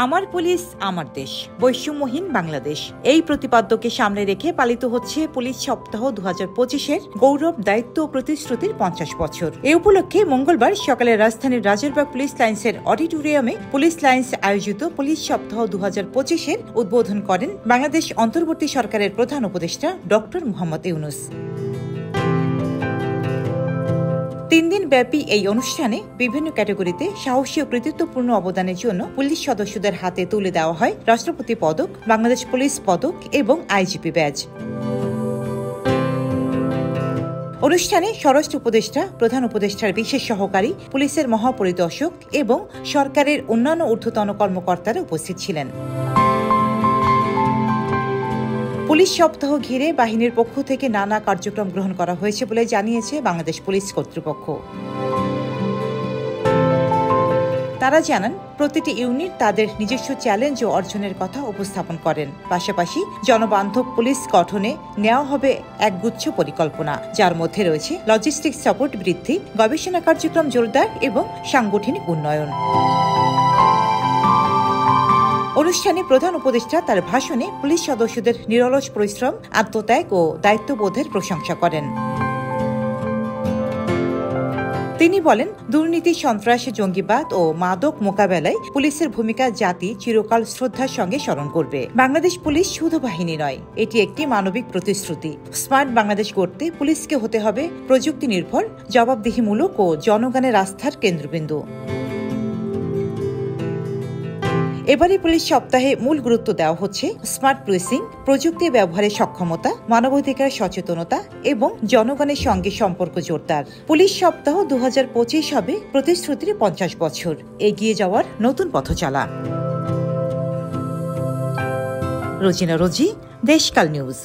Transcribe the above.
আমার পুলিশ আমার দেশ, বৈষম্যহীন বাংলাদেশ এই প্রতিপাদ্যকে সামনে রেখে পালিত হচ্ছে পুলিশ সপ্তাহ 2025-এর গৌরব, দায়িত্ব ও প্রতিশ্রুতির 50 বছর। এই উপলক্ষে মঙ্গলবার সকালে রাজধানীর রাজারবাগ পুলিশ লাইন্সের অডিটোরিয়ামে পুলিশ লাইন্স আয়োজিত পুলিশ সপ্তাহ 2025-এর উদ্বোধন করেন বাংলাদেশ অন্তর্বর্তী সরকারের প্রধান উপদেষ্টা ডক্টর মোহাম্মদ ইউনূস। 3 দিন ব্যাপী এই অনুষ্ঠানে বিভিন্ন ক্যাটাগরিতে সাহসী ও কৃতিত্বপূর্ণ অবদানের জন্য পুলিশ সদস্যদের হাতে তুলে দেওয়া হয় রাষ্ট্রপতি পদক, বাংলাদেশ পুলিশ পদক এবং আইজিপি ব্যাজ। অনুষ্ঠানে স্বরাষ্ট্র উপদেষ্টা, প্রধান উপদেষ্টার বিশেষ সহকারী, পুলিশের মহাপরিদর্শক এবং সরকারের অন্যান্য ঊর্ধ্বতন কর্মকর্তারা উপস্থিত ছিলেন। পুলিশ সপ্তাহ ঘিরে বাহিনীর পক্ষ থেকে নানা কার্যক্রম গ্রহণ করা হয়েছে বলে জানিয়েছে বাংলাদেশ পুলিশ কর্তৃপক্ষ। তারা জানান, প্রতিটি ইউনিট তাদের নিজস্ব চ্যালেঞ্জ ও অর্জনের কথা উপস্থাপন করেন। পাশাপাশি জনবান্ধব পুলিশ গঠনে নেওয়া হবে একগুচ্ছ পরিকল্পনা, যার মধ্যে রয়েছে লজিস্টিক সাপোর্ট বৃদ্ধি, গবেষণা কার্যক্রম জোরদার এবং সাংগঠনিক উন্নয়ন। অনুষ্ঠানে প্রধান উপদেষ্টা তার ভাষণে পুলিশ সদস্যদের নিরলস পরিশ্রম, আত্মত্যাগ ও দায়িত্ববোধের প্রশংসা করেন। তিনি বলেন, দুর্নীতি, সন্ত্রাস, জঙ্গিবাদ ও মাদক মোকাবেলায় পুলিশের ভূমিকা জাতি চিরকাল শ্রদ্ধার সঙ্গে স্মরণ করবে। বাংলাদেশ পুলিশ শুধু বাহিনী নয়, এটি একটি মানবিক প্রতিশ্রুতি। স্মার্ট বাংলাদেশ গড়তে পুলিশকে হতে হবে প্রযুক্তি নির্ভর, জবাবদিহিমূলক ও জনগণের আস্থার কেন্দ্রবিন্দু। এবারে পুলিশ সপ্তাহে মূল গুরুত্ব দেওয়া হচ্ছে স্মার্ট পুলিশিং, প্রযুক্তি ব্যবহারের সক্ষমতা, মানবাধিকার সচেতনতা এবং জনগণের সঙ্গে সম্পর্ক জোরদার। পুলিশ সপ্তাহ 2025 হবে প্রতিশ্রুতির 50 বছর, এগিয়ে যাওয়ার নতুন পথচলা। রোজিনা রোজি, দেশকাল নিউজ।